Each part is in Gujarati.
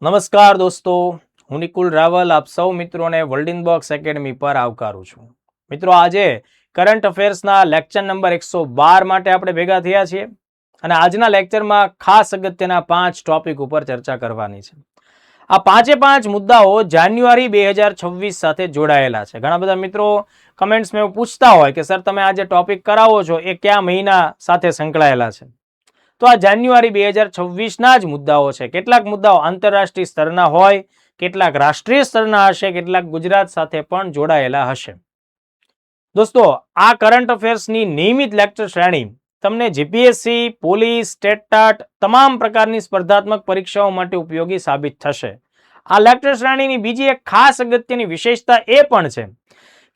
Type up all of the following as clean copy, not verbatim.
નમસ્કાર દોસ્તો, હું નિકુલ રાવલ આપ સૌ મિત્રોને વર્લ્ડ ઇન બોક્સ એકેડમી પર આવકારું છું. મિત્રો, આજે કરંટ અફેર્સના લેક્ચર નંબર 112 માટે આપણે ભેગા થયા છીએ અને આજના લેક્ચરમાં ખાસ અગત્યના 5 ટોપિક ઉપર ચર્ચા કરવાની છે. આ પાંચે પાંચ મુદ્દાઓ જાન્યુઆરી 2026 સાથે જોડાયેલા છે. ઘણા બધા મિત્રો કમેન્ટ્સમાં પૂછતા હોય કે સર તમે આ જે ટોપિક કરાવો છો એ કયા મહિના સાથે સંકળાયેલા છે. તો આ જાન્યુઆરી 2026ના જ મુદ્દાઓ છે. કેટલાક મુદ્દાઓ આંતરરાષ્ટ્રીય સ્તરના હોય, કેટલાક રાષ્ટ્રીય સ્તરના હશે, કેટલાક ગુજરાત સાથે પણ જોડાયેલા હશે. દોસ્તો, આ કરંટ અફેર્સની નિયમિત લેક્ચર શ્રેણી તમને જીપીએસસી, પોલીસ, સ્ટેટ તમામ પ્રકારની સ્પર્ધાત્મક પરીક્ષાઓ માટે ઉપયોગી સાબિત થશે. આ લેક્ચર શ્રેણીની બીજી એક ખાસ અગત્યની વિશેષતા એ પણ છે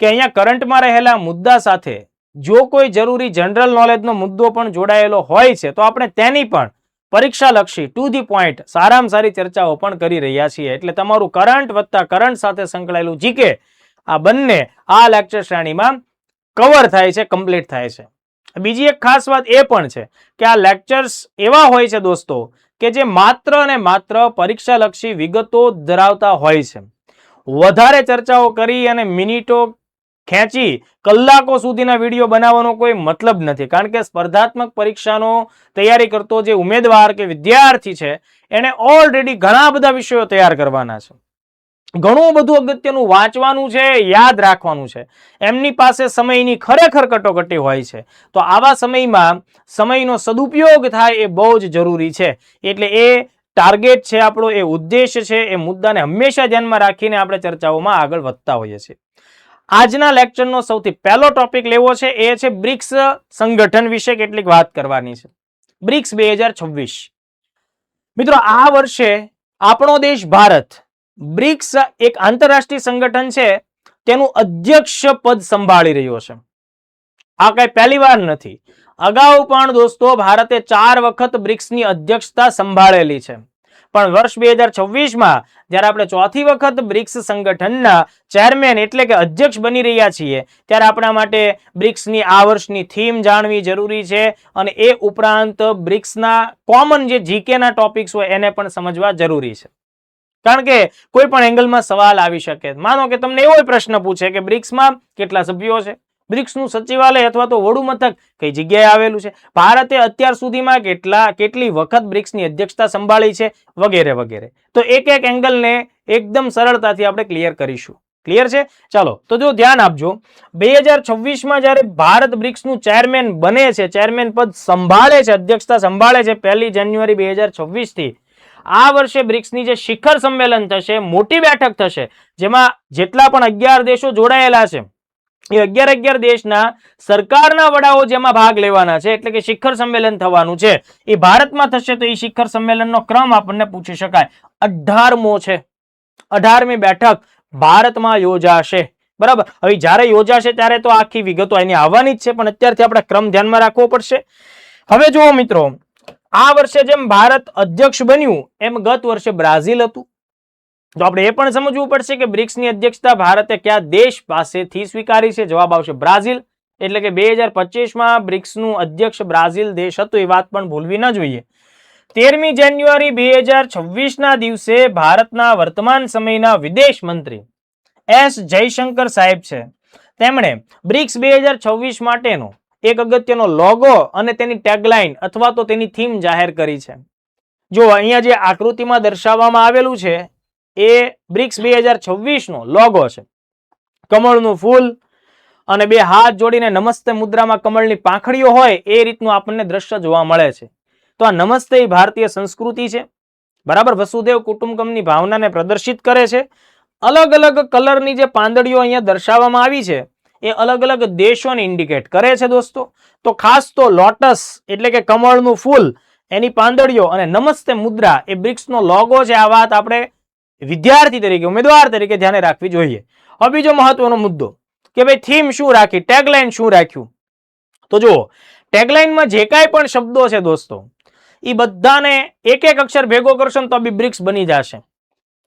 કે અહીંયા કરંટમાં રહેલા મુદ્દા સાથે જો કોઈ જરૂરી જનરલ નોલેજનો મુદ્દો પણ જોડાયેલો હોય છે તો આપણે તેની પણ પરીક્ષાલક્ષી ટુ ધી પોઈન્ટ સારામાં સારી ચર્ચાઓ પણ કરી રહ્યા છીએ. એટલે તમારું કરંટ વત્તા કરંટ સાથે સંકળાયેલું જીકે આ બંને આ લેક્ચર શ્રેણીમાં કવર થાય છે, કમ્પ્લીટ થાય છે. બીજી એક ખાસ વાત એ પણ છે કે આ લેક્ચર્સ એવા હોય છે દોસ્તો કે જે માત્ર અને માત્ર પરીક્ષાલક્ષી વિગતો ધરાવતા હોય છે. વધારે ચર્ચાઓ કરી અને મિનિટો ખેંચી કલાકો સુધીના વિડીયો બનાવવાનો કોઈ મતલબ નથી. કારણ કે સ્પર્ધાત્મક પરીક્ષાનો તૈયારી કરતો જે ઉમેદવાર કે વિદ્યાર્થી છે એને ઓલરેડી ઘણા બધા વિષયો તૈયાર કરવાના છે. ઘણું બધું અગત્યનું વાંચવાનું છે, યાદ રાખવાનું છે. એમની પાસે સમયની ખરેખર કટોકટી હોય છે. તો આવા સમયમાં સમયનો સદુપયોગ થાય એ બહુ જ જરૂરી છે. એટલે એ ટાર્ગેટ છે આપણો, એ ઉદ્દેશ છે, એ મુદ્દાને હંમેશા ધ્યાનમાં રાખીને આપણે ચર્ચાઓમાં આગળ વધતા હોઈએ છીએ. આજના લેક્ચરનો સૌથી પહેલો ટોપિક લેવો છે એ છે બ્રિક્સ સંગઠન વિશે કેટલીક વાત કરવાની છે. બ્રિક્સ 2026. મિત્રો, આ વર્ષે આપણો દેશ ભારત બ્રિક્સ એક આંતરરાષ્ટ્રીય સંગઠન છે તેનું અધ્યક્ષ પદ સંભાળી રહ્યો છે. આ કઈ પહેલી વાર નથી. અગાઉ પણ દોસ્તો ભારતે 4 વખત બ્રિક્સની અધ્યક્ષતા સંભાળેલી છે. પણ વર્ષ 2026માં જ્યારે આપણે ચોથી વખત બ્રિક્સ સંગઠનના ચેરમેન એટલે કે અધ્યક્ષ બની રહ્યા છીએ ત્યારે આપણા માટે બ્રિક્સની આ વર્ષની થીમ જાણવી જરૂરી છે અને એ ઉપરાંત બ્રિક્સના કોમન જે જીકેના ટોપિક્સ હોય એને પણ સમજવા જરૂરી છે. કારણ કે કોઈ પણ એંગલમાં સવાલ આવી શકે. માનો કે તમને એવો પ્રશ્ન પૂછે કે બ્રિક્સમાં કેટલા સભ્યો છે, બ્રિક્સનું સચિવાલય અથવા તો વડું મથક કઈ જગ્યાએ આવેલું છે, ભારતે અત્યાર સુધીમાં કેટલી વખત બ્રિક્સની અધ્યક્ષતા સંભાળી છે, વગેરે વગેરે. તો એક એક એંગલને એકદમ સરળતાથી આપણે ક્લિયર કરીશું. ક્લિયર છે? ચાલો, તો જો ધ્યાન આપજો, 2026માં જ્યારે ભારત બ્રિક્સનું ચેરમેન બને છે, ચેરમેન પદ સંભાળે છે, અધ્યક્ષતા સંભાળે છે 1 જાન્યુઆરી 2026 થી આ વર્ષે બ્રિક્સની જે શિખર સંમેલન થશે, મોટી બેઠક થશે, જેમાં જેટલા પણ 11 દેશો જોડાયેલા છે એ 11 દેશના સરકારના વડાઓ જેમાં ભાગ લેવાના છે, એટલે કે શિખર સંમેલન થવાનું છે, એ ભારતમાં થશે. તો એ શિખર સંમેલનનો ક્રમ આપણને પૂછી શકાય. 18મો છે, 18મી બેઠક ભારતમાં યોજાશે. બરાબર. હવે જ્યારે યોજાશે ત્યારે તો આખી વિગતો એની આવવાની જ છે, પણ અત્યારથી આપણે ક્રમ ધ્યાનમાં રાખવો પડશે. હવે જુઓ મિત્રો, આ વર્ષે જેમ ભારત અધ્યક્ષ બન્યું એમ ગત વર્ષે બ્રાઝિલ હતું. તો આપણે એ પણ સમજવું પડશે કે બ્રિક્સની અધ્યક્ષતા ભારતે કયા દેશ પાસેથી સ્વીકારી છે. જવાબ આવશે બ્રાઝિલ. એટલે કે 2025માં બ્રિક્સનું અધ્યક્ષ બ્રાઝિલ દેશ હતું, એ વાત પણ ભૂલવી ન જોઈએ. 13મી જાન્યુઆરી 2026ના દિવસે ભારતના વર્તમાન સમયના વિદેશ મંત્રી એસ જયશંકર સાહેબ છે, તેમણે બ્રિક્સ 2026 માટેનો એક અગત્યનો લોગો અને તેની ટેગલાઇન અથવા તો તેની થીમ જાહેર કરી છે. જો અહીંયા જે આકૃતિમાં દર્શાવવામાં આવેલું છે એ બ્રિક્સ 2026નો લોગો છે. કમળનું ફૂલ અને 2 હાથ જોડીને નમસ્તે મુદ્રામાં કમળની પાંખડીઓ હોય એ રીતનું આપણને દ્રશ્ય જોવા મળે છે. તો આ નમસ્તે એ ભારતીય સંસ્કૃતિ છે. બરાબર. વસુદેવ કુટુંબકમની ભાવનાને પ્રદર્શિત કરે છે. અલગ અલગ કલરની જે પાંદડીઓ અહીંયા દર્શાવવામાં આવી છે એ અલગ અલગ દેશોને ઇન્ડિકેટ કરે છે દોસ્તો. તો ખાસ તો લોટસ એટલે કે કમળનું ફૂલ, એની પાંદડીઓ અને નમસ્તે મુદ્રા એ બ્રિક્સનો લોગો છે. આ વાત આપણે વિદ્યાર્થી તરીકે, ઉમેદવાર તરીકે ધ્યાને રાખવી જોઈએ. હવે બીજો મહત્વનો મુદ્દો કે ભાઈ થીમ શું રાખી, ટેગલાઇન શું રાખ્યું. તો જુઓ, ટેગલાઇનમાં જે કાંઈ પણ શબ્દો છે દોસ્તો એ બધાને એક એક અક્ષર ભેગો કરશો ને તો બી બ્રિક્સ બની જશે.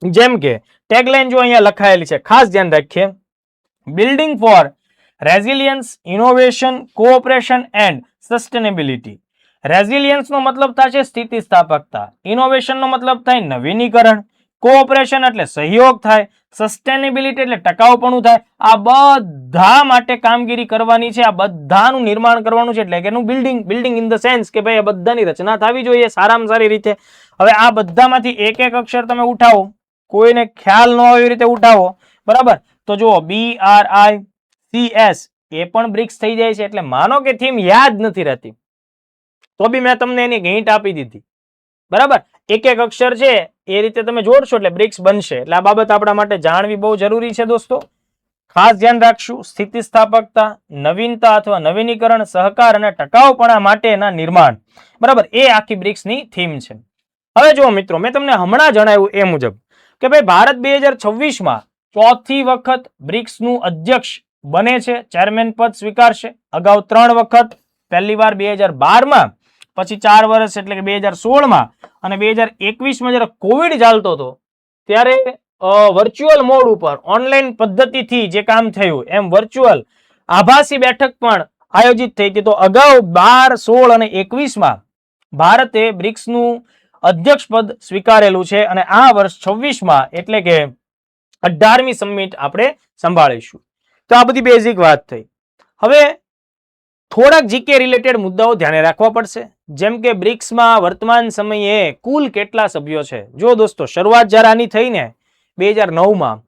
જેમ કે ટેગલાઇન જો અહીંયા લખાયેલી છે, ખાસ ધ્યાન રાખીએ, building for resilience, innovation, cooperation and sustainability. રેઝિલિયન્સનો મતલબ થશે સ્થિતિસ્થાપકતા, ઇનોવેશનનો મતલબ થાય નવીનીકરણ, કોઓપરેશન એટલે સહયોગ થાય, સસ્ટેનેબિલિટી એટલે ટકાઉપણું થાય. આ બધા માટે કામગીરી કરવાની છે, આ બધાનું નિર્માણ કરવાનું છે, એટલે કે એનું બિલ્ડિંગ ઇન ધ સેન્સ કે ભાઈ આ બધાની રચના થવી જોઈએ સારામાં સારી રીતે. હવે આ બધામાંથી એક એક અક્ષર તમે ઉઠાવો, કોઈને ખ્યાલ ન હોય એવી રીતે ઉઠાવો, બરાબર? તો જુઓ BRICS એ પણ બ્રિક્સ થઈ જાય છે. એટલે માનો કે થીમ યાદ નથી રહેતી તો બી મેં તમને એની હિન્ટ આપી દીધી, બરાબર? એક એક અક્ષર છે એ રીતે તમે જોડશો એટલે બ્રિક્સ બનશે. એટલે આ બાબત આપણા માટે જાણવી બહુ જરૂરી છે દોસ્તો. ખાસ ધ્યાન રાખશું. સ્થિતિસ્થાપકતા, નવીનતા અથવા નવીનીકરણ, સહકાર અને ટકાઉપણા માટેના નિર્માણ, બરાબર? એ આખી બ્રિક્સની થીમ છે. હવે જુઓ મિત્રો, મેં તમને હમણાં જણાવ્યું એ મુજબ કે ભાઈ ભારત 2026માં ચોથી વખત બ્રિક્સનું અધ્યક્ષ બને છે, ચેરમેન પદ સ્વીકારશે. અગાઉ 3 વખત, પહેલી વાર 2012માં, પછી 4 વર્ષ એટલે કે 2016માં અને 2021માં જ્યારે કોવિડ ચાલતો હતો ત્યારે વર્ચ્યુઅલ મોડ ઉપર ઓનલાઈન પદ્ધતિથી જે કામ થયું એમ વર્ચ્યુઅલ આભાસી બેઠક પણ આયોજિત થઈ હતી. તો અગાઉ 12, 16 અને 21માં ભારતે બ્રિક્સનું અધ્યક્ષ પદ સ્વીકારેલું છે અને આ વર્ષ 26માં એટલે કે 18મી સમિટ આપણે સંભાળીશું. તો આ બધી બેઝિક વાત થઈ. હવે થોડાક જીકે રિલેટેડ મુદ્દાઓ ધ્યાને રાખવા પડશે. જેમ કે બ્રિક્સમાં વર્તમાન સમયે કુલ કેટલા સભ્યો છે? જો દોસ્તો, શરૂઆત જ્યારે આની થઈ ને 2009માં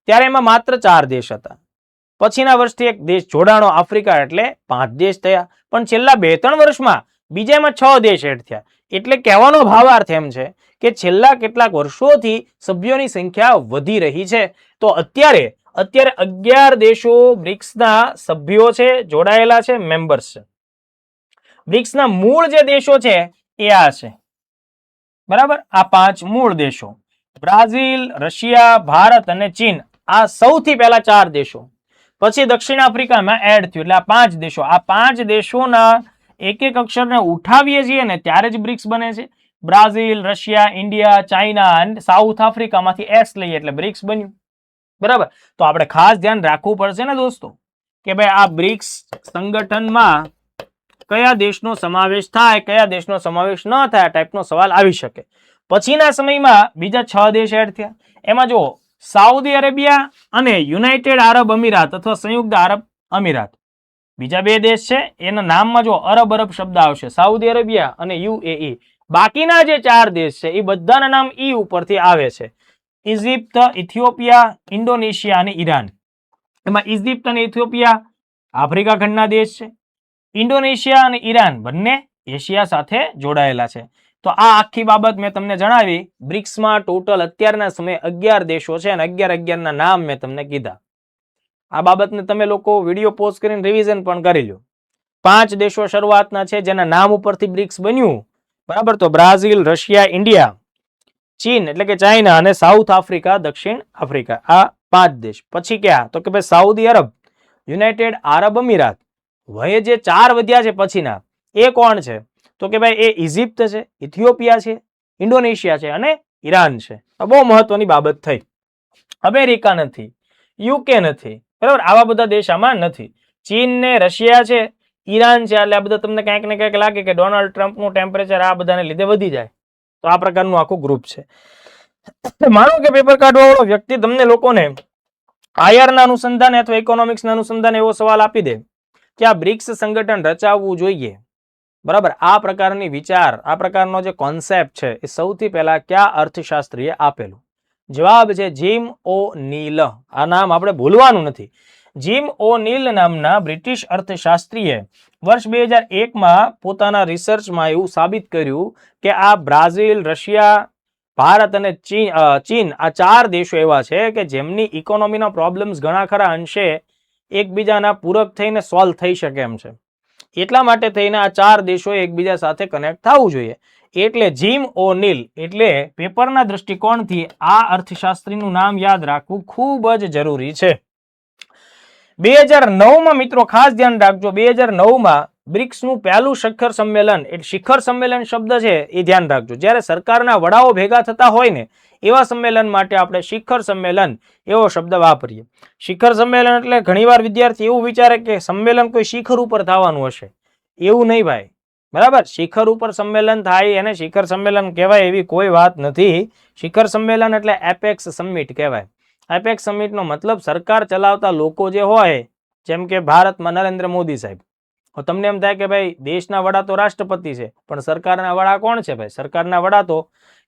ત્યારે એમાં માત્ર 4 દેશ હતા. પછીના વર્ષથી એક દેશ જોડાણો, આફ્રિકા, એટલે 5 દેશ થયા. પણ છેલ્લા 2-3 વર્ષમાં બીજામાં 6 દેશ એડ થયા. એટલે કહેવાનો ભાવાર્થ એમ છે કે છેલ્લા કેટલાક વર્ષોથી સભ્યોની સંખ્યા વધી રહી છે. તો અત્યારે 11 દેશો બ્રિક્સના સભ્યો છે, જોડાયેલા છે, મેમ્બર્સ છે. બ્રિક્સના મૂળ જે દેશો છે એ આ છે, બરાબર? આ 5 મૂળ દેશો: બ્રાઝિલ, રશિયા, ભારત અને ચીન. આ સૌથી પહેલા 4 દેશો. પછી દક્ષિણ આફ્રિકામાં એડ થયું. એટલે આ 5 દેશો. આ 5 દેશોના એક એક અક્ષરને ઉઠાવીએ છીએ ને ત્યારે જ બ્રિક્સ બને છે. બ્રાઝિલ, રશિયા, ઇન્ડિયા, ચાઇના અને સાઉથ આફ્રિકામાંથી એસ લઈએ એટલે બ્રિક્સ બન્યું, બરાબર? તો આપણે ખાસ ધ્યાન રાખવું પડશે ને દોસ્તો કે ભાઈ આ બ્રિક્સ સંગઠનમાં કયા દેશનો સમાવેશ થાય, કયા દેશનો સમાવેશ ન થાય, આ ટાઈપનો સવાલ આવી શકે. પછીના સમયમાં બીજા 6 દેશ એડ થયા. એમાં જો સાઉદી અરેબિયા અને યુનાઇટેડ આરબ અમીરાત અથવા સંયુક્ત આરબ અમીરાત બીજા 2 દેશ છે. એના નામમાં જો અરબ શબ્દ આવશે, સાઉદી અરેબિયા અને UAE. બાકીના જે 4 દેશ છે એ બધાના નામ ઈ ઉપરથી આવે છે: ઇજિપ્ત, ઇથિયોપિયા, ઇન્ડોનેશિયા અને ઈરાન. એમાં ઇજિપ્ત અને ઇથિયોપિયા આફ્રિકા ખંડના દેશ છે. ઇન્ડોનેશિયા અને ઈરાન બંને એશિયા સાથે જોડાયેલા છે. તો આ આખી બાબત મેં તમને જણાવી. બ્રિક્સમાં ટોટલ અત્યારના સમયે 11 દેશો છે અને 11 ના નામ મેં તમને કીધા. આ બાબતને તમે લોકો વિડીયો પોઝ કરીને રિવિઝન પણ કરી લો. 5 દેશો શરૂઆતના છે જેના નામ ઉપરથી બ્રિક્સ બન્યું, બરાબર? તો બ્રાઝિલ, રશિયા, ઇન્ડિયા, ચીન એટલે કે ચાઇના અને સાઉથ આફ્રિકા, દક્ષિણ આફ્રિકા. આ 5 દેશ. પછી ક્યાં? તો કે ભાઈ સાઉદી અરબ, યુનાઇટેડ આરબ અમીરાત. વયે જે 4 વધ્યા છે પછીના એ કોણ છે? તો કે ભાઈ એ ઇજિપ્ત છે, ઇથિયોપિયા છે, ઇન્ડોનેશિયા છે અને ઈરાન છે. આ બહુ મહત્વની બાબત થઈ. અમેરિકા નથી, યુકે નથી, બરાબર? આવા બધા દેશ આમાં નથી. ચીન ને રશિયા છે, ઈરાન છે. એટલે આ બધા તમને ક્યાંક ને ક્યાંક લાગે કે ડોનાલ્ડ ટ્રમ્પનું ટેમ્પરેચર આ બધાને લીધે વધી જાય. તો આ પ્રકારનું આખું ગ્રુપ છે. માનો કે પેપર કાઢવા વાળો વ્યક્તિ તમને લોકોને આયરના અનુસંધાને અથવા ઇકોનોમિક્સના અનુસંધાને એવો સવાલ આપી દે કે આ બ્રિક્સ સંગઠન રચાવવું જોઈએ, બરાબર? આ પ્રકારની વિચાર, આ પ્રકારનો જે કોન્સેપ્ટ છે એ સૌથી પહેલા કયા અર્થશાસ્ત્રીએ આપેલું? જવાબ છે જીમ ઓ નીલ. આ નામ આપણે ભૂલવાનું નથી. જીમ ઓ નીલ નામના બ્રિટિશ અર્થશાસ્ત્રીએ વર્ષ 2001માં પોતાના રિસર્ચમાં એવું સાબિત કર્યું કે આ બ્રાઝિલ, રશિયા, ભારત અને ચીન આ 4 દેશો એવા છે કે જેમની ઇકોનોમીના પ્રોબ્લેમ્સ ઘણા ખરા અંશે એકબીજાના પૂરક થઈને સોલ્વ થઈ શકે એમ છે. એટલા માટે થઈને આ 4 દેશોએ એકબીજા સાથે કનેક્ટ થવું જોઈએ. એટલે જીમ ઓ નીલ એટલે પેપરના દ્રષ્ટિકોણથી આ અર્થશાસ્ત્રીનું નામ યાદ રાખવું ખૂબ જ જરૂરી છે. 2009માં મિત્રો ખાસ ધ્યાન રાખજો, 2009માં બ્રિક્સનું પહેલું શિખર સંમેલન, એટલે શિખર સંમેલન શબ્દ છે એ ધ્યાન રાખજો. જ્યારે સરકારના વડાઓ ભેગા થતા હોય ને એવા સંમેલન માટે આપણે શિખર સંમેલન એવો શબ્દ વાપરીએ. શિખર સંમેલન એટલે ઘણીવાર વિદ્યાર્થી એવું વિચારે કે સંમેલન કોઈ શિખર ઉપર થવાનું હશે. એવું નહીં ભાઈ. બરાબર. શિખર ઉપર સંમેલન થાય એને શિખર સંમેલન કહેવાય એવી કોઈ વાત નથી. શિખર સંમેલન એટલે એપેક્સ સમિટ કહેવાય. એપેક્સ સમિટનો મતલબ સરકાર ચલાવતા લોકો જે હોય, જેમ કે ભારતમાં નરેન્દ્ર મોદી સાહેબ, તમને એમ થાય કે ભાઈ દેશના વડા તો રાષ્ટ્રપતિ છે, પણ સરકારના વડા કોણ છે? ભાઈ સરકારના વડા તો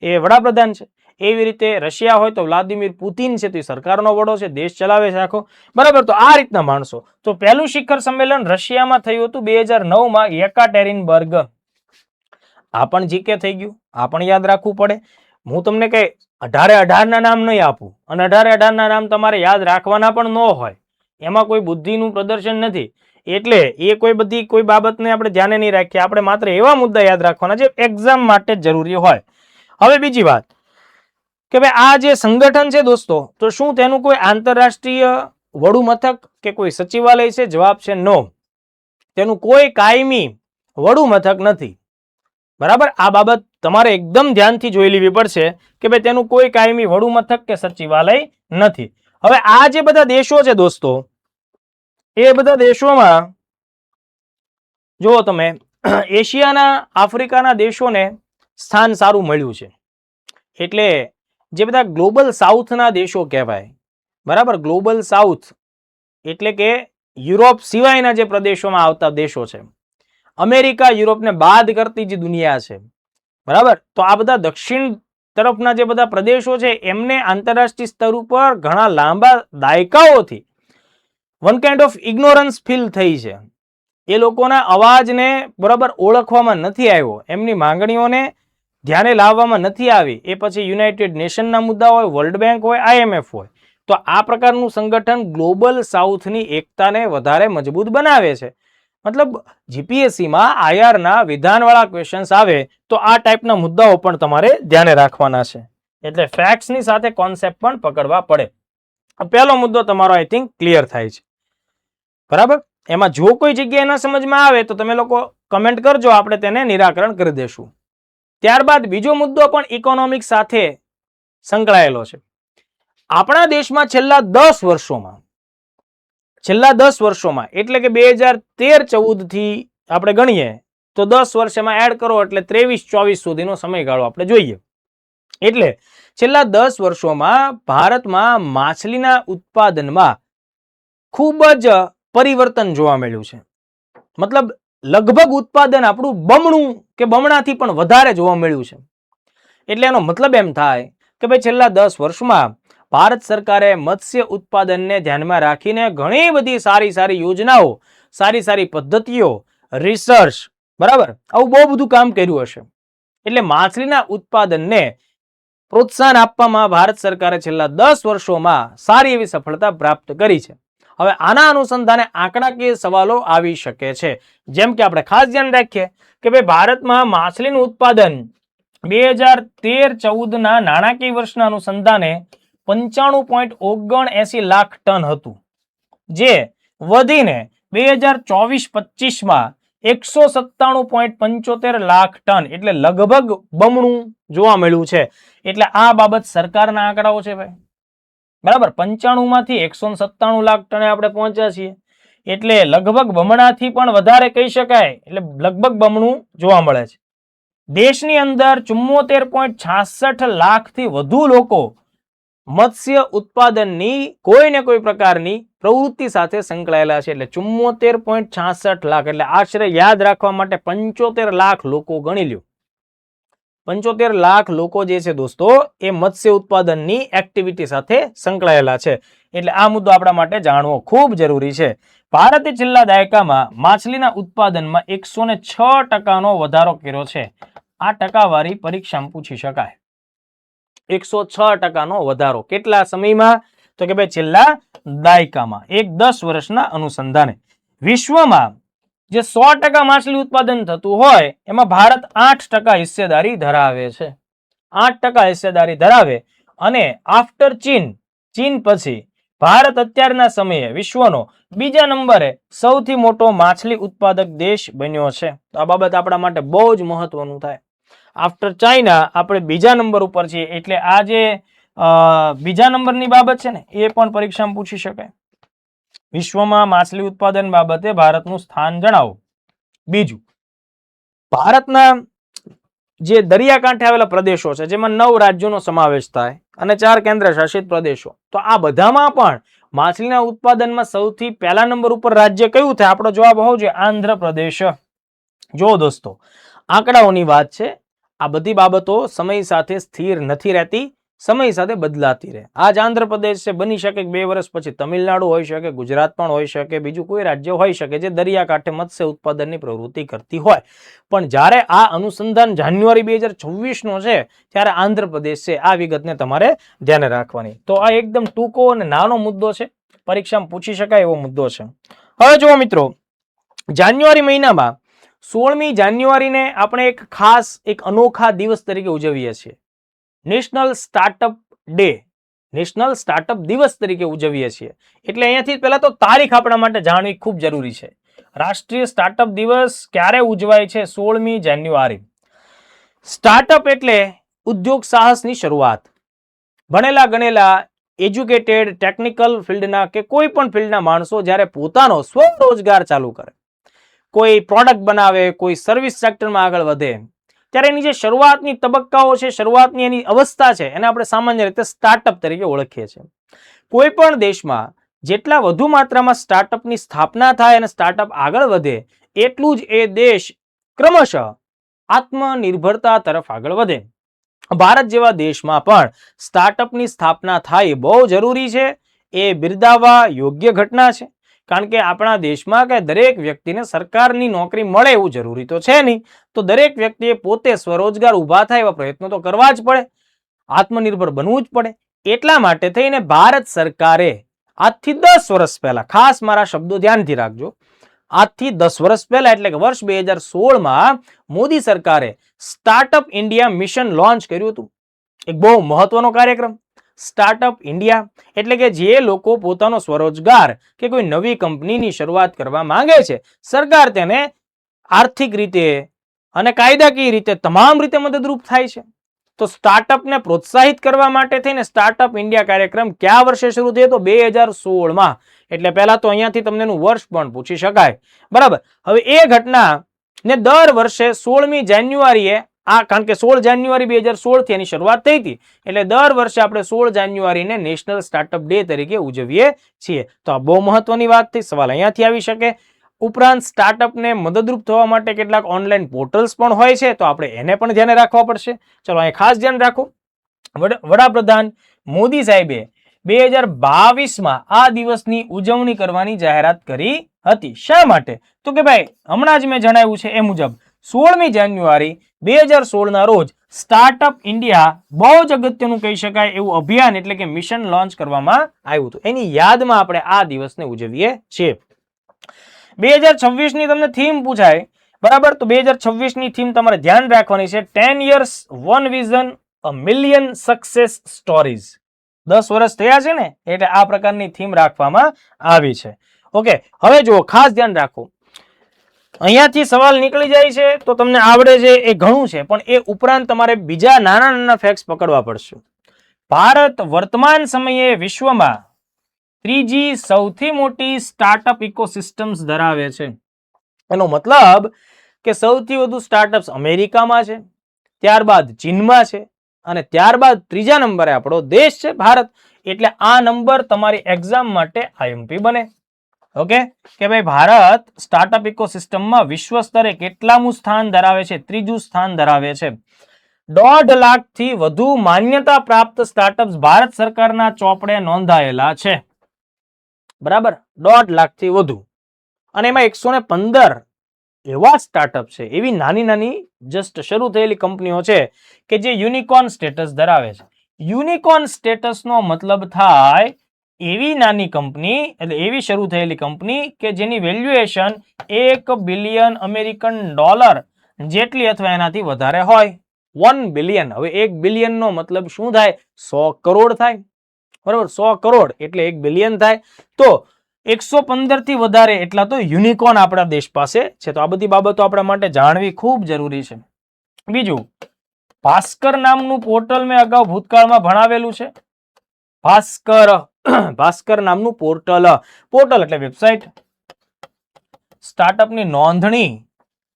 એ વડાપ્રધાન છે. એવી રીતે રશિયા હોય તો વ્લાદિમીર પુતિન છે, તો એ સરકારનો વડો છે, દેશ ચલાવે છે આખો. બરાબર. તો આ રીતના માણસો. તો પહેલું શિખર સંમેલન રશિયામાં થયું હતું 2009માં યેકાટેરિનબર્ગ. આ પણ જીકે થઈ ગયું, આ પણ યાદ રાખવું પડે. હું તમને કઈ 18 ના નામ નહીં આપું, અને 18 ના નામ તમારે યાદ રાખવાના પણ ન હોય. એમાં કોઈ બુદ્ધિનું પ્રદર્શન નથી. એટલે એ કોઈ બાબતને આપણે ધ્યાને નહીં રાખીએ. આપણે માત્ર એવા મુદ્દા યાદ રાખવાના જે એક્ઝામ માટે જરૂરી હોય. હવે બીજી વાત કે ભાઈ આ જે સંગઠન છે દોસ્તો, તો શું તેનું કોઈ આંતરરાષ્ટ્રીય વડું મથક કે કોઈ સચિવાલય છે? જવાબ છે નો. તેનું કોઈ કાયમી વડું મથક નથી. બરાબર. આ બાબત તમારે એકદમ ધ્યાનથી જોઈ લેવી પડશે કે ભાઈ તેનું કોઈ કાયમી વડું મથક કે સચિવાલય નથી. હવે આ જે બધા દેશો છે દોસ્તો, એ બધા દેશોમાં જુઓ તમે, એશિયાના, આફ્રિકાના દેશોને સ્થાન સારું મળ્યું છે. એટલે જે બધા ગ્લોબલ સાઉથના દેશો કહેવાય, બરાબર, ગ્લોબલ સાઉથ એટલે કે યુરોપ સિવાયના જે પ્રદેશોમાં આવતા દેશો છે, અમેરિકા યુરોપને બાદ કરતી જે દુનિયા છે, બરાબર, તો આ બધા દક્ષિણ તરફના જે બધા પ્રદેશો છે એમને આંતરરાષ્ટ્રીય સ્તર ઉપર ઘણા લાંબા દાયકાઓથી one kind of ignorance feel થઈ છે. એ લોકોના અવાજને બરાબર ઓળખવામાં નથી આવ્યો, એમની માંગણીઓને ધ્યાને લાવવામાં નથી આવી. એ પછી યુનાઇટેડ નેશનના મુદ્દા હોય, વર્લ્ડ બેંક હોય, IMF હોય, તો આ પ્રકારનું સંગઠન ગ્લોબલ સાઉથની એકતાને વધારે મજબૂત બનાવે છે. મતલબ જીપીએસસીમાં આઈઆરના વિધાનવાળા ક્વેશ્ચન્સ આવે તો આ ટાઈપના મુદ્દાઓ પણ તમારે ધ્યાને રાખવાના છે. એટલે ફેક્ટ્સની સાથે કોન્સેપ્ટ પણ પકડવા પડે. પહેલો મુદ્દો તમારો આઈ થિંક ક્લિયર થાય છે. બરાબર. એમાં જો કોઈ જગ્યાએ ન સમજમાં આવે તો તમે લોકો કમેન્ટ કરજો, આપણે તેને નિરાકરણ કરી દેશું. ત્યારબાદ બીજો મુદ્દો પણ ઇકોનોમિક સાથે સંકળાયેલો છે. આપણા દેશમાં છેલ્લા 10 વર્ષોમાં એટલે કે 2013-14 થી આપણે ગણીએ તો 10 વર્ષમાં એડ કરો એટલે 23-24 સુધીનો સમયગાળો આપણે જોઈએ. એટલે છેલ્લા 10 વર્ષોમાં ભારતમાં માછલીના ઉત્પાદનમાં ખૂબ જ પરિવર્તન જોવા મળ્યું છે. મતલબ લગભગ ઉત્પાદન આપણું બમણું કે બમણાથી પણ વધારે જોવા મળ્યું છે. એટલે એનો મતલબ એમ થાય કે ભાઈ છેલ્લા 10 વર્ષમાં ભારત સરકારે મત્સ્ય ઉત્પાદનને ધ્યાનમાં રાખીને ઘણી બધી સારી યોજનાઓ, સારી પદ્ધતિઓ, રિસર્ચ, બરાબર, આવું બહુ બધું કામ કર્યું હશે. એટલે માછલીના ઉત્પાદનને પ્રોત્સાહન આપવામાં ભારત સરકારે છેલ્લા 10 વર્ષોમાં સારી એવી સફળતા પ્રાપ્ત કરી છે. હવે આના અનુસંધાને આંકડાકીય સવાલો આવી શકે છે. જેમ કે આપણે ખાસ ધ્યાન રાખીએ કે ભાઈ ભારતમાં માછલીનું ઉત્પાદન 2013-14 ના નાણાકીય વર્ષના અનુસંધાને 95.79 લાખ ટન હતું, જે વધીને 2024-25માં 197.75 લાખ ટન એટલે લગભગ બમણું જોવા મળ્યું છે. એટલે આ બાબત સરકારના આંકડાઓ છે ભાઈ, બરાબર. 95 માંથી 197 લાખ ટને આપણે પહોંચ્યા છીએ, એટલે લગભગ બમણાથી પણ વધારે કહી શકાય. એટલે લગભગ બમણું જોવા મળે છે. દેશની અંદર 74.66 લાખથી વધુ લોકો મત્સ્ય ઉત્પાદનની કોઈ ને કોઈ પ્રકારની પ્રવૃત્તિ સાથે સંકળાયેલા છે. એટલે 74.66 લાખ એટલે આશરે યાદ રાખવા માટે 75 લાખ લોકો ગણી લ્યો. 75 લાખ લોકો જે છે દોસ્તો એ મત્સ્ય ઉત્પાદનની એક્ટિવિટી સાથે સંકળાયેલા છે. એટલે આ મુદ્દો આપણા માટે જાણવો ખૂબ જરૂરી છે. ભારતે છેલ્લા દાયકામાં માછલીના ઉત્પાદનમાં 106% વધારો કર્યો છે. આ ટકાવારી પરીક્ષામાં પૂછી શકાય. 106% વધારો કેટલા સમયમાં? તો કે ભાઈ છેલ્લા દાયકામાં, 10 વર્ષના અનુસંધાને. વિશ્વમાં જે 100% માછલી ઉત્પાદન થતું હોય એમાં ભારત 8% હિસ્સેદારી ધરાવે છે. 8% હિસ્સેદારી ધરાવે. અને આફ્ટર ચીન પછી ભારત અત્યારના સમયે વિશ્વનો બીજા નંબરે સૌથી મોટો માછલી ઉત્પાદક દેશ બન્યો છે. તો આ બાબત આપણા માટે બહુ જ મહત્વનું થાય. આફ્ટર ચાઇના આપણે બીજા નંબર ઉપર છીએ. એટલે આ જે બીજા નંબરની બાબત છે ને એ પણ પરીક્ષામાં પૂછી શકાય. વિશ્વમાં માછલી ઉત્પાદન બાબતે ભારતનું સ્થાન જણાવો. બીજું, ભારતના જે દરિયાકાંઠે આવેલા પ્રદેશો છે જેમાં 9 રાજ્યોનો સમાવેશ થાય અને 4 કેન્દ્ર શાસિત પ્રદેશો, તો આ બધામાં પણ માછલીના ઉત્પાદનમાં સૌથી પહેલા નંબર ઉપર રાજ્ય કયું થાય? આપણો જવાબ હોવો જોઈએ આંધ્રપ્રદેશ. જો દોસ્તો, આંકડાઓની વાત છે, આ બધી બાબતો સમય સાથે સ્થિર નથી રહેતી, સમય સાથે બદલાતી રહે. આજ આંધ્રપ્રદેશ છે, બની શકે 2 વર્ષ પછી તમિલનાડુ હોઈ શકે, ગુજરાત પણ હોઈ શકે, બીજું કોઈ રાજ્ય હોઈ શકે જે દરિયાકાંઠે મત્સ્ય ઉત્પાદનની પ્રવૃત્તિ કરતી હોય. પણ જ્યારે આ અનુસંધાન જાન્યુઆરી 2026 નો છે ત્યારે આંધ્રપ્રદેશ છે, આ વિગતને તમારે ધ્યાને રાખવાની. તો આ એકદમ ટૂંકો અને નાનો મુદ્દો છે, પરીક્ષામાં પૂછી શકાય એવો મુદ્દો છે. હવે જુઓ મિત્રો, જાન્યુઆરી મહિનામાં 16મી જાન્યુઆરીને આપણે એક ખાસ એક અનોખા દિવસ તરીકે ઉજવીએ છીએ. National startup day, national startup દિવસ તરીકે ઉજવીએ છીએ. એટલે અહીંયાથી પહેલા તો તારીખ આપણા માટે જાણવી ખૂબ જરૂરી છે. રાષ્ટ્રીય સ્ટાર્ટઅપ દિવસ ક્યારે ઉજવાય છે? 16મી જાન્યુઆરી. સ્ટાર્ટઅપ એટલે ઉદ્યોગ સાહસની શરૂઆત. ભણેલા ગણેલા એજ્યુકેટેડ ટેકનિકલ ફિલ્ડના કે કોઈ પણ ફિલ્ડના માણસો જ્યારે પોતાનો સ્વરોજગાર ચાલુ કરે, કોઈ પ્રોડક્ટ બનાવે, કોઈ સર્વિસ સેક્ટરમાં આગળ વધે, ત્યારે એની જે શરૂઆતની તબક્કાઓ છે, શરૂઆતની એની અવસ્થા છે, એને આપણે સામાન્ય રીતે સ્ટાર્ટઅપ તરીકે ઓળખીએ છીએ. કોઈ પણ દેશમાં જેટલા વધુ માત્રામાં સ્ટાર્ટઅપની સ્થાપના થાય અને સ્ટાર્ટઅપ આગળ વધે, એટલું જ એ દેશ ક્રમશઃ આત્મનિર્ભરતા તરફ આગળ વધે. ભારત જેવા દેશમાં પણ સ્ટાર્ટઅપની સ્થાપના થાય બહુ જરૂરી છે. એ બિરદાવવા યોગ્ય ઘટના છે. કારણ કે આપણા દેશમાં કે દરેક વ્યક્તિને સરકારની નોકરી મળે એવું જરૂરી તો છે નહીં, તો દરેક વ્યક્તિએ પોતે સ્વરોજગાર ઊભા થાય એવા પ્રયત્નો તો કરવા જ પડે, આત્મનિર્ભર બનવું જ પડે. એટલા માટે થઈને ભારત સરકારે આજથી 10 વર્ષ પહેલા, ખાસ મારા શબ્દો ધ્યાનથી રાખજો, આજથી 10 વર્ષ પહેલા એટલે કે વર્ષ 2016માં મોદી સરકારે સ્ટાર્ટઅપ ઇન્ડિયા મિશન લોન્ચ કર્યું હતું. એક બહુ મહત્વનો કાર્યક્રમ. સ્ટાર્ટઅપ ઇન્ડિયા એટલે કે જે લોકો પોતાનો સ્વરોજગાર કે કોઈ નવી કંપનીની શરૂઆત કરવા માંગે છે, સરકાર તેને આર્થિક રીતે અને કાયદાકીય રીતે તમામ રીતે મદદરૂપ થાય છે. તો સ્ટાર્ટઅપને પ્રોત્સાહિત કરવા માટે થઈને સ્ટાર્ટઅપ ઇન્ડિયા કાર્યક્રમ કયા વર્ષે શરૂ થયો? તો 2016માં. એટલે પહેલા તો અહીંયાથી તમને એનું વર્ષ પણ પૂછી શકાય. બરાબર. હવે એ ઘટના ને દર વર્ષે 16મી જાન્યુઆરીએ, કારણ કે 16 જાન્યુઆરી 2016 થી એની શરૂઆત થઈ હતી, એટલે દર વર્ષે આપણે 16 જાન્યુઆરીને નેશનલ સ્ટાર્ટઅપ ડે તરીકે ઉજવીએ છીએ. તો આ બહુ મહત્વની વાત થઈ, સવાલ અહીંયાથી આવી શકે. ઉપરાંત સ્ટાર્ટઅપને મદદરૂપ થવા માટે કેટલાક ઓનલાઈન પોર્ટલ્સ પણ હોય છે, તો આપણે એને પણ ધ્યાને રાખવા પડશે. ચલો અહીં ખાસ ધ્યાન રાખો. વડાપ્રધાન મોદી સાહેબે 2022માં આ દિવસની ઉજવણી કરવાની જાહેરાત કરી હતી. શા માટે? તો કે ભાઈ હમણાં જ મેં જણાવ્યું છે એ મુજબ 16મી જાન્યુઆરી 2016ના રોજ સ્ટાર્ટઅપ ઇન્ડિયા બહુ જ અગત્યનું કહી શકાય એવું અભિયાન એટલે કે મિશન લોન્ચ કરવામાં આવ્યું હતું. એની યાદમાં આપણે આ દિવસને ઉજવીએ છીએ. 2026ની તમને થીમ પૂછાય, બરાબર, તો 2026ની થીમ તમારે ધ્યાન રાખવાની છે 10 years 1 vision a million success stories. 10 વર્ષ થયા છે ને, એટલે આ પ્રકારની થીમ રાખવામાં આવી છે. ઓકે, હવે જુઓ, ખાસ ધ્યાન રાખો. અહીંયાથી સવાલ નીકળી જાય છે તો તમને આવડે છે એ ઘણું છે, પણ એ ઉપરાંત તમારે બીજા નાના નાના ફેક્ટ્સ પકડવા પડશે. ભારત વર્તમાન સમયે વિશ્વમાં ત્રીજી સૌથી મોટી સ્ટાર્ટઅપ ઇકોસિસ્ટમ્સ ધરાવે છે. એનો મતલબ કે સૌથી વધુ સ્ટાર્ટઅપ્સ અમેરિકામાં છે, ત્યારબાદ ચીનમાં છે અને ત્યારબાદ ત્રીજા નંબરે આપણો દેશ છે ભારત. એટલે આ નંબર તમારી એક્ઝામ માટે આઈએમપી બને. ઓકે, કે ભાઈ ભારત સ્ટાર્ટઅપ ઇકોસિસ્ટમમાં વિશ્વ સ્તરે કેટલામું સ્થાન ધરાવે છે? ત્રીજું સ્થાન ધરાવે છે. 1.5 લાખથી વધુ માન્યતા પ્રાપ્ત સ્ટાર્ટઅપ્સ ભારત સરકારના ચોપડે નોંધાયેલા છે. બરાબર, 1.5 લાખથી વધુ. અને એમાં 115 એવા સ્ટાર્ટઅપ છે, એવી નાની નાની જસ્ટ શરૂ થયેલી કંપનીઓ છે કે જે યુનિકોર્ન સ્ટેટસ ધરાવે છે. યુનિકોર્ન સ્ટેટસનો મતલબ થાય એવી નાની કંપની, એટલે એવી શરૂ થયેલી કંપની કે જેની વેલ્યુએશન $1 બિલિયન અમેરિકન ડોલર જેટલી અથવા એનાથી વધારે હોય. 1 બિલિયન. હવે 1 બિલિયન નો મતલબ શું થાય? 100 કરોડ થાય. બરોબર, 100 કરોડ એટલે 1 બિલિયન થાય. તો 115 થી વધારે એટલા તો યુનિકોર્ન આપણા દેશ પાસે છે. તો આ બધી બાબતો આપણા માટે જાણવી ખૂબ જરૂરી છે. બીજું, ભાસ્કર નામનું પોર્ટલ મેં અગાઉ ભૂતકાળમાં ભણાવેલું છે. ભાસ્કર નામનું પોર્ટલ એટલે વેબસાઇટ. સ્ટાર્ટઅપની નોંધણી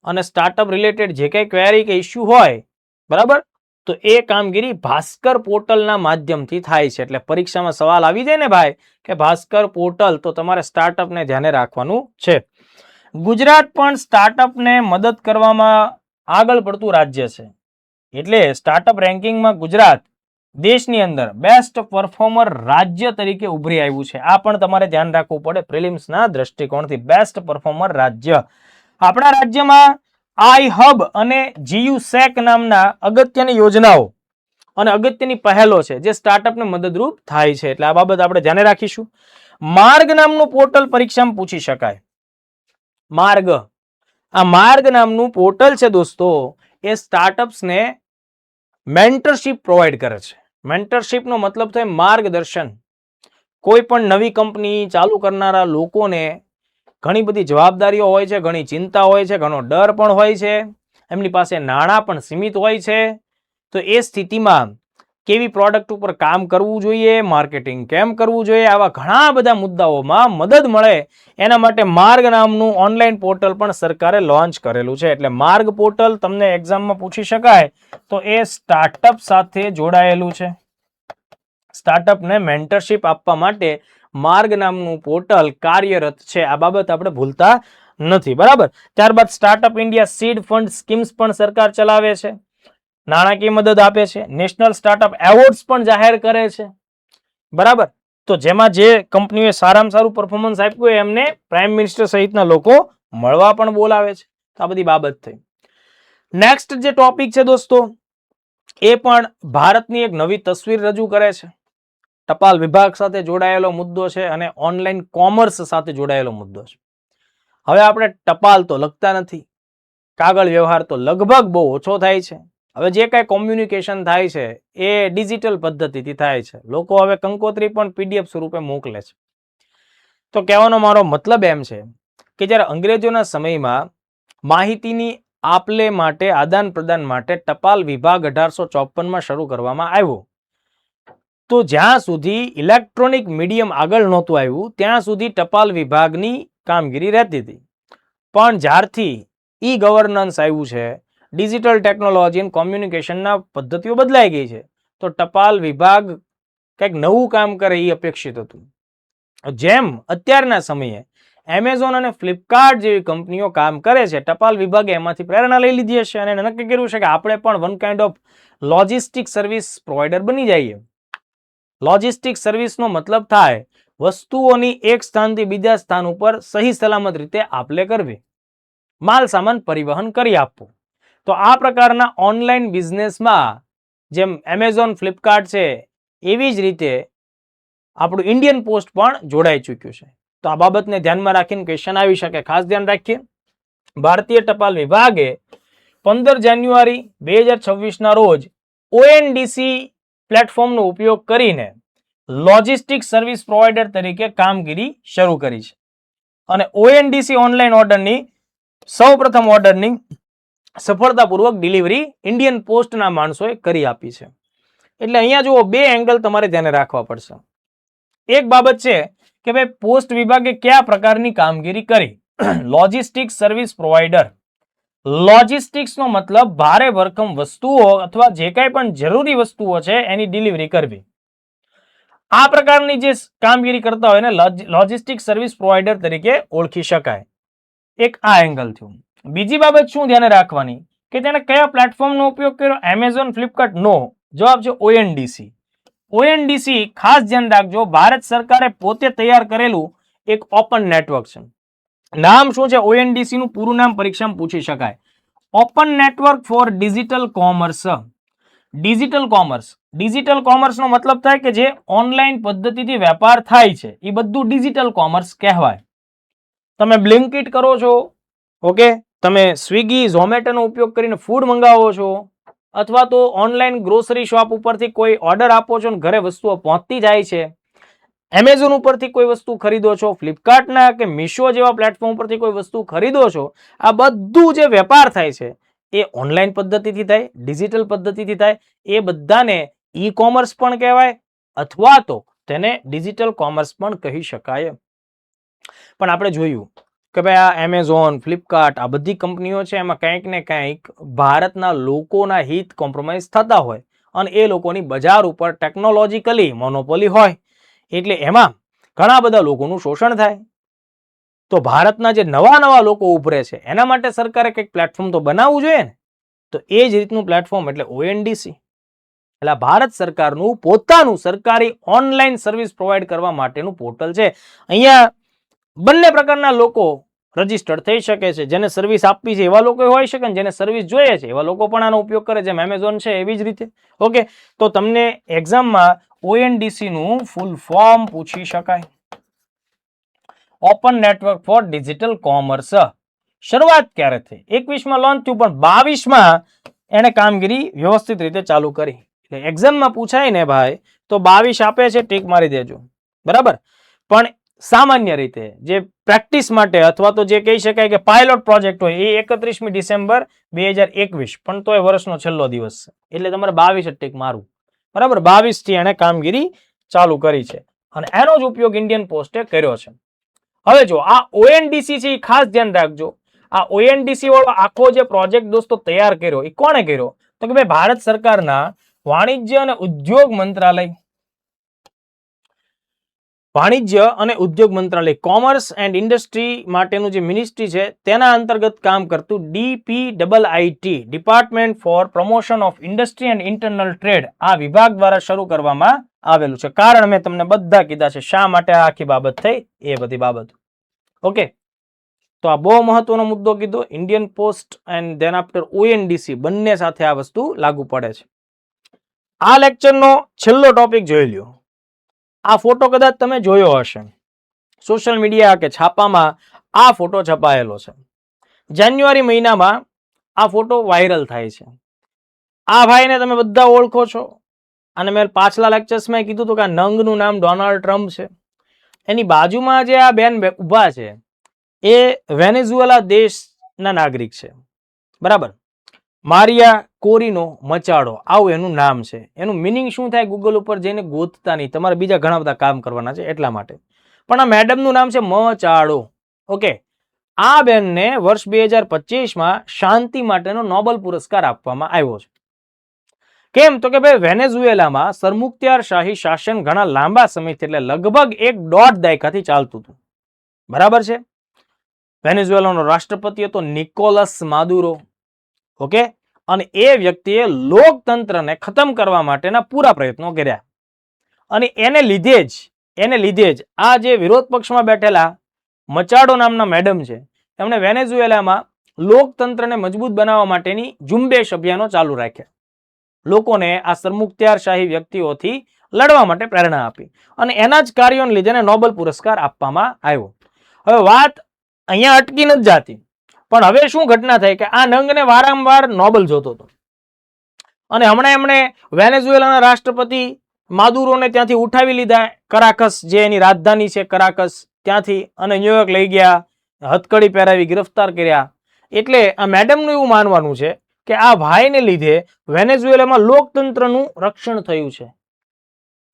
અને સ્ટાર્ટઅપ રિલેટેડ જે કંઈ ક્વેરી કે ઇસ્યુ હોય, બરાબર, તો એ કામગીરી ભાસ્કર પોર્ટલના માધ્યમથી થાય છે. એટલે પરીક્ષામાં સવાલ આવી જાય ને ભાઈ કે ભાસ્કર પોર્ટલ, તો તમારે સ્ટાર્ટઅપને ધ્યાને રાખવાનું છે. ગુજરાત પણ સ્ટાર્ટઅપને મદદ કરવામાં આગળ પડતું રાજ્ય છે. એટલે સ્ટાર્ટઅપ રેન્કિંગમાં ગુજરાત દેશની અંદર બેસ્ટ પરફોર્મર રાજ્ય તરીકે ઉભરી આવ્યું છે. આ પણ તમારે ધ્યાન રાખવું પડે પ્રિલિમ્સના દ્રષ્ટિકોણથી. બેસ્ટ પરફોર્મર રાજ્ય. આપણા રાજ્યમાં આઈ હબ અને જીયુ સેક નામના અગત્યની યોજનાઓ અને અગત્યની પહેલો છે જે સ્ટાર્ટઅપને મદદરૂપ થાય છે. એટલે આ બાબત આપણે ધ્યાને રાખીશું. માર્ગ નામનું પોર્ટલ પરીક્ષામાં પૂછી શકાય. માર્ગ, આ માર્ગ નામનું પોર્ટલ છે દોસ્તો, એ સ્ટાર્ટઅપ્સને મેન્ટરશિપ પ્રોવાઈડ કરે છે. મેન્ટરશિપનો મતલબ થાય માર્ગદર્શન. કોઈ પણ નવી કંપની ચાલુ કરનારા લોકોને ઘણી બધી જવાબદારીઓ હોય છે, ઘણી ચિંતા હોય છે, ઘણો ડર પણ હોય છે, એમની પાસે નાણાં પણ સીમિત હોય છે. તો એ સ્થિતિમાં કેવી પ્રોડક્ટ ઉપર કામ કરવું જોઈએ, માર્કેટિંગ કેમ કરવું જોઈએ, આવા ઘણા બધા મુદ્દાઓમાં મદદ મળે એના માટે માર્ગ નામનું ઓનલાઈન પોર્ટલ પણ સરકારે લોન્ચ કરેલું છે. એટલે માર્ગ પોર્ટલ તમને એક્ઝામમાં પૂછી શકાય તો એ સ્ટાર્ટઅપ સાથે જોડાયેલું છે. સ્ટાર્ટઅપને મેન્ટરશિપ આપવા માટે માર્ગ નામનું પોર્ટલ કાર્યરત છે. આ બાબત આપણે ભૂલતા નથી, બરાબર. ત્યારબાદ startup India seed fund schemes પણ સરકાર ચલાવે છે, નાણાકીય મદદ આપે છે, નેશનલ સ્ટાર્ટઅપ એવોર્ડ્સ પણ જાહેર કરે છે, બરાબર. તો જેમાં જે કંપનીઓએ સારામાં સારું પરફોર્મન્સ આપ્યું હોય એમને પ્રાઇમ મિનિસ્ટર સહિતના લોકો મળવા પણ બોલાવે છે. આ બધી બાબત થઈ. નેક્સ્ટ જે ટોપિક છે દોસ્તો, એ પણ ભારતની એક નવી તસવીર રજૂ કરે છે. ટપાલ વિભાગ સાથે જોડાયેલો મુદ્દો છે અને ઓનલાઈન કોમર્સ સાથે જોડાયેલો મુદ્દો છે. હવે આપણે ટપાલ તો લખતા નથી, કાગળ વ્યવહાર તો લગભગ બહુ ઓછો થાય છે. હવે જે કાંઈ કોમ્યુનિકેશન થાય છે એ ડિજિટલ પદ્ધતિથી થાય છે. લોકો હવે કંકોત્રી પણ પીડીએફ સ્વરૂપે મોકલે છે. તો કહેવાનો મારો મતલબ એમ છે કે જ્યારે અંગ્રેજોના સમયમાં માહિતીની આપલે માટે, આદાન પ્રદાન માટે ટપાલ વિભાગ 1854માં શરૂ કરવામાં આવ્યો. તો જ્યાં સુધી ઇલેક્ટ્રોનિક મીડિયમ આગળ નહોતું આવ્યું ત્યાં સુધી ટપાલ વિભાગની કામગીરી રહેતી હતી. પણ જ્યારથી ઈ ગવર્નન્સ આવ્યું છે, ડિજિટલ ટેકનોલોજી અને કોમ્યુનિકેશનના પદ્ધતિઓ બદલાઈ ગઈ છે, તો ટપાલ વિભાગ કંઈક નવું કામ કરે એ અપેક્ષિત હતું. જેમ અત્યારના સમયે એમેઝોન અને ફ્લિપકાર્ટ જેવી કંપનીઓ કામ કરે છે, ટપાલ વિભાગે એમાંથી પ્રેરણા લઈ લીધી હશે અને નક્કી કર્યું છે કે આપણે પણ one kind of logistic service provider બની જઈએ. લોજિસ્ટિક સર્વિસનો મતલબ થાય વસ્તુઓની એક સ્થાનથી બીજા સ્થાન ઉપર સહી સલામત રીતે આપલે કરવી, માલ સામાન પરિવહન કરી આપવું. તો આ પ્રકારના ઓનલાઈન બિઝનેસમાં જેમ એમેઝોન, ફ્લિપકાર્ટ છે, એવી જ રીતે આપણું ઇન્ડિયન પોસ્ટ પણ જોડાઈ ચૂક્યું છે. તો આ બાબતને ધ્યાનમાં રાખીને ક્વેશ્ચન આવી શકે, ખાસ ધ્યાન રાખીએ. ભારતીય ટપાલ વિભાગે 15 જાન્યુઆરી 2026ના રોજ ઓએનડીસી પ્લેટફોર્મનો ઉપયોગ કરીને લોજિસ્ટિક સર્વિસ પ્રોવાઈડર તરીકે કામગીરી શરૂ કરી છે. અને ઓએનડીસી ઓનલાઈન ઓર્ડરની સૌપ્રથમ ઓર્ડરની સફળતાપૂર્વક ડિલિવરી ઇન્ડિયન પોસ્ટના માણસોએ કરી આપી છે. એટલે અહીંયા જુઓ, બે એંગલ તમારે ધ્યાને રાખવા પડશે. એક બાબત છે કે ભાઈ પોસ્ટ વિભાગે કયા પ્રકારની કામગીરી કરી. Logistic service provider. લોજિસ્ટિક્સનો મતલબ ભારે ભરખમ વસ્તુઓ અથવા જે કાંઈ પણ જરૂરી વસ્તુઓ છે એની ડિલિવરી કરવી. આ પ્રકારની જે કામગીરી કરતા હોય એને લોજિસ્ટિક સર્વિસ પ્રોવાઈડર તરીકે ઓળખી શકાય. એક આ એંગલ થયું. બીજી બાબત શું ધ્યાને રાખવાની કે તેને કયા પ્લેટફોર્મનો ઉપયોગ કર્યો? Amazon, Flipkart? નો. જવાબ છે ઓએનડીસી. ઓએનડીસી ખાસ ધ્યાન રાખજો, ભારત સરકારે પોતે તૈયાર કરેલું એક ઓપન નેટવર્ક છે. નામ શું છે ઓએનડીસી નું? પૂરું નામ પરીક્ષામાં પૂછી શકાય. Open network for digital commerce. Digital commerce. Digital કોમર્સનો મતલબ થાય કે જે ઓનલાઈન પદ્ધતિથી વેપાર થાય છે એ બધું ડિજિટલ કોમર્સ કહેવાય. તમે બ્લિંકિટ કરો છો, ઓકે, તમે સ્વિગી, ઝોમેટોનો ઉપયોગ કરીને ફૂડ મંગાવો છો, અથવા તો ઓનલાઈન ગ્રોસરી શોપ ઉપરથી કોઈ ઓર્ડર આપો છો અને ઘરે વસ્તુઓ પહોંચતી જાય છે. એમેઝોન ઉપરથી કોઈ વસ્તુ ખરીદો છો, ફ્લિપકાર્ટના કે મીશો જેવા પ્લેટફોર્મ ઉપરથી કોઈ વસ્તુ ખરીદો છો, આ બધું જે વેપાર થાય છે એ ઓનલાઈન પદ્ધતિથી થાય, ડિજિટલ પદ્ધતિથી થાય. એ બધાને ઈ કોમર્સ પણ કહેવાય અથવા તો તેને ડિજિટલ કોમર્સ પણ કહી શકાય. પણ આપણે જોયું કે ભાઈ આ એમેઝોન, ફ્લિપકાર્ટ આ બધી કંપનીઓ છે એમાં કંઈક ને કંઈક ભારતના લોકોના હિત કોમ્પ્રોમાઇઝ થતા હોય અને એ લોકોની બજાર ઉપર ટેકનોલોજીકલી મોનોપોલી હોય એટલે એમાં ઘણા બધા લોકોનું શોષણ થાય. તો ભારતના જે નવા લોકો ઉભરે છે એના માટે સરકારે કંઈક પ્લેટફોર્મ તો બનાવવું જોઈએ ને. તો એ જ રીતનું પ્લેટફોર્મ એટલે ONDC, એટલે ભારત સરકારનું પોતાનું સરકારી ઓનલાઈન સર્વિસ પ્રોવાઈડ કરવા માટેનું પોર્ટલ છે. અહીંયા બંને પ્રકારના લોકો રજીસ્ટર્ડ થઈ શકે છે. જેને સર્વિસ આપવી છે એવા લોકો હોઈ શકે, જેને સર્વિસ જોઈએ છે એવા લોકો પણ આનો ઉપયોગ કરે, જેમ એમેઝોન છે એવી જ રીતે. ઓકે, તો તમને એક્ઝામમાં ONDC નું ફૂલ ફોર્મ પૂછી શકાય. Open network for digital commerce. શરૂઆત ક્યારે થઈ? 21માં લોન્ચ થયું, પણ 22માં એને કામગીરી વ્યવસ્થિત રીતે ચાલુ કરી. એટલે એક્ઝામમાં પૂછાય ને ભાઈ તો 22 આપે છે, ટીક મારી દેજો, બરાબર. પણ સામાન્ય રીતે જે પ્રેક્ટિસ માટે અથવા તો જે કહી શકાય કે પાયલોટ પ્રોજેક્ટ હોય એ 31મી ડિસેમ્બર 2021, પણ તો એ વર્ષનો છેલ્લો દિવસ છે એટલે તમારે 22 ટીક મારવું, બરાબર. 22 થી એને કામગીરી ચાલુ કરી છે અને એનો જ ઉપયોગ ઇન્ડિયન પોસ્ટે કર્યો છે. હવે જો આ ONDC છે એ ખાસ ધ્યાન રાખજો. આ ONDC વાળો આખો જે પ્રોજેક્ટ દોસ્તો તૈયાર કર્યો એ કોણે કર્યો? તો કે ભાઈ ભારત સરકારના વાણિજ્ય અને ઉદ્યોગ મંત્રાલય, વાણિજ્ય અને ઉદ્યોગ મંત્રાલય, કોમર્સ એન્ડ ઇન્ડસ્ટ્રી માટેનું જે મિનિસ્ટ્રી છે તેના અંતર્ગત કામ કરતું DPIIT, department four promotion of industry and internal trade, આ વિભાગ દ્વારા શરૂ કરવામાં આવેલું છે. કારણ મેં તમને બધા કીધા છે શા માટે આ આખી બાબત થઈ એ બધી બાબત. ઓકે, તો આ બહુ મહત્વનો મુદ્દો કીધો. Indian post and then after ONDC બંને સાથે આ વસ્તુ લાગુ પડે છે. આ લેક્ચરનો છેલ્લો ટોપિક જોઈ લ્યો. આ ફોટો કદાચ તમે જોયો હશે સોશિયલ મીડિયા કે છાપામાં. આ ફોટો છપાયેલો છે. જાન્યુઆરી મહિનામાં આ ફોટો વાયરલ થાય છે. આ ભાઈને તમે બધા ઓળખો છો અને મેં પાછલા લેક્ચર્સમાં કીધું હતું કે આ નંગનું નામ ડોનાલ્ડ ટ્રમ્પ છે. એની બાજુમાં જે આ બેન ઉભા છે એ વેનેઝુએલા દેશના નાગરિક છે, બરાબર. મારિયા કોરિનો મચાડો, આવું એનું નામ છે. એનું મિનિંગ શું થાય ગૂગલ ઉપર જઈને ગોતતા નહીં, તમારે બીજા ઘણા બધા કામ કરવાના છે એટલા માટે. પણ આ મેડમનું નામ છે મચાડો. ઓકે, આ બેનને વર્ષ 2025માં શાંતિ માટેનો નોબેલ પુરસ્કાર આપવામાં આવ્યો છે. કેમ? તો કે ભાઈ વેનેઝુએલામાં સરમુખત્યારશાહી શાસન ઘણા લાંબા સમયથી એટલે લગભગ 1.5 દાયકાથી ચાલતું હતું, બરાબર છે. વેનેઝુએલાનો રાષ્ટ્રપતિ હતો નિકોલસ માદુરો. ઓકે, અને એ વ્યક્તિએ લોકતંત્રને ખતમ કરવા માટેના પૂરા પ્રયત્નો કર્યા અને એને લીધે જ આ જે વિરોધ પક્ષમાં બેઠેલા મચાડો નામના મેડમ છે એમણે વેનેઝુએલામાં લોકતંત્રને મજબૂત બનાવવા માટેની ઝુંબેશ અભિયાનો ચાલુ રાખ્યા. લોકોને આ સરમુખત્યારશાહી વ્યક્તિઓથી લડવા માટે પ્રેરણા આપી અને એના જ કાર્યોને લીધે નોબેલ પુરસ્કાર આપવામાં આવ્યો. હવે વાત અહીંયા અટકી નથી જાતી, પણ હવે શું ઘટના થઈ કે આ નંગને વારંવાર નોબેલ જોતો હતો અને હમણાં એમણે વેનેઝુએલાના રાષ્ટ્રપતિ માદુરોને ત્યાંથી ઉઠાવી લીધા, કરાકસ જે એની રાજધાની છે કરાકસ ત્યાંથી, અને ન્યુયોર્ક લઈ ગયા, હથકડી પહેરાવી ગિરફ્તાર કર્યા. એટલે આ મેડમનું એવું માનવાનું છે કે આ ભાઈને લીધે વેનેઝુએલામાં લોકતંત્રનું રક્ષણ થયું છે,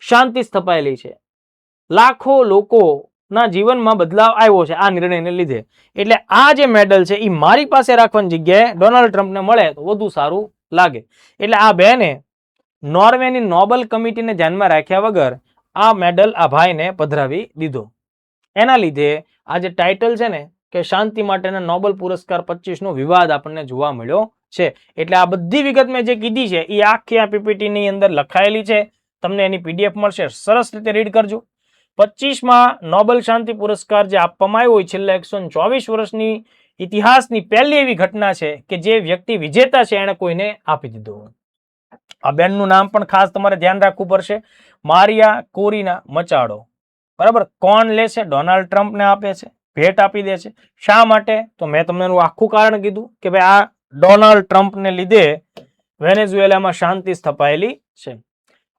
શાંતિ સ્થપાયેલી છે, લાખો લોકોના જીવનમાં બદલાવ આવ્યો છે આ નિર્ણયને લીધે. એટલે આ જે મેડલ છે એ મારી પાસે રાખવાની જગ્યાએ ડોનાલ્ડ ટ્રમ્પને મળે તો વધુ સારું લાગે. એટલે આ બેને નોર્વેની નોબેલ કમિટીને ધ્યાનમાં રાખ્યા વગર આ મેડલ આ ભાઈને પધરાવી દીધો. એના લીધે આ જે ટાઇટલ છે ને કે શાંતિ માટેના નોબેલ પુરસ્કાર 25નો વિવાદ આપણને જોવા મળ્યો છે. એટલે આ બધી વિગત મેં જે કીધી છે એ આખી આ પીપીટીની અંદર લખાયેલી છે, તમને એની PDF મળશે, સરસ રીતે રીડ કરજો. 25માં નોબેલ શાંતિ પુરસ્કાર જે આપવામાં આવ્યો હોય છેલ્લા 124 વર્ષની ઇતિહાસની પહેલી એવી ઘટના છે કે જે વ્યક્તિ વિજેતા છે એને કોઈને આપી દીધો. આ બેનનું નામ પણ ખાસ તમારે ધ્યાન રાખવું પડશે, મારિયા કોરિના મચાડો, બરાબર. કોણ લે છે? ડોનાલ્ડ ટ્રમ્પને આપે છે, ભેટ આપી દે છે. શા માટે? તો મેં તમને એનું આખું કારણ કીધું કે ભાઈ આ ડોનાલ્ડ ટ્રમ્પને લીધે વેનેઝુએલામાં શાંતિ સ્થપાયેલી છે.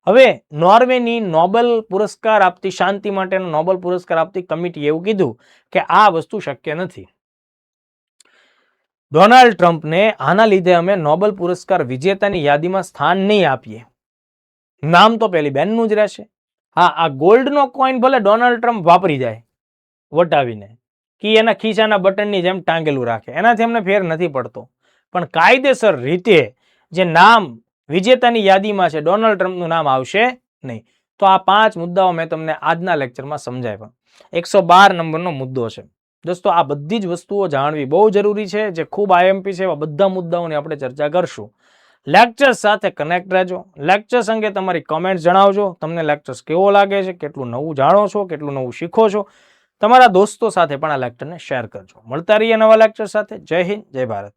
હવે નોર્વેની નોબેલ પુરસ્કાર આપતી, શાંતિ માટેનો નોબેલ પુરસ્કાર આપતી કમિટી એવું કીધું કે આ વસ્તુ શક્ય નથી. ડોનાલ્ડ ટ્રમ્પને આના લીધે અમે નોબેલ પુરસ્કાર વિજેતાની યાદીમાં સ્થાન નહીં આપીએ, નામ તો પેલી બેનનું જ રહેશે. હા, આ ગોલ્ડનો કોઈન ભલે ડોનાલ્ડ ટ્રમ્પ વાપરી જાય વટાવીને કે એના ખિસ્સાના બટનની જેમ ટાંગેલું રાખે, એનાથી અમને ફેર નથી પડતો. પણ કાયદેસર રીતે જે નામ વિજેતાની યાદીમાં છે ડોનાલ્ડ ટ્રમ્પનું નામ આવશે નહીં. તો આ 5 મુદ્દાઓ મેં તમને આજના લેક્ચરમાં સમજાવ્યા. 112 નંબરનો મુદ્દો છે. દોસ્તો આ બધી જ વસ્તુઓ જાણવી બહુ જરૂરી છે. જે ખૂબ આઈએમપી છે એવા બધા મુદ્દાઓની આપણે ચર્ચા કરશું. લેક્ચર્સ સાથે કનેક્ટ રહેજો. લેક્ચર્સ અંગે તમારી કમેન્ટ જણાવજો. તમને લેક્ચર્સ કેવો લાગે છે, કેટલું નવું જાણો છો, કેટલું નવું શીખો છો. તમારા દોસ્તો સાથે પણ આ લેક્ચરને શેર કરજો. મળતા રહીએ નવા લેક્ચર સાથે. જય હિન્દ, જય ભારત.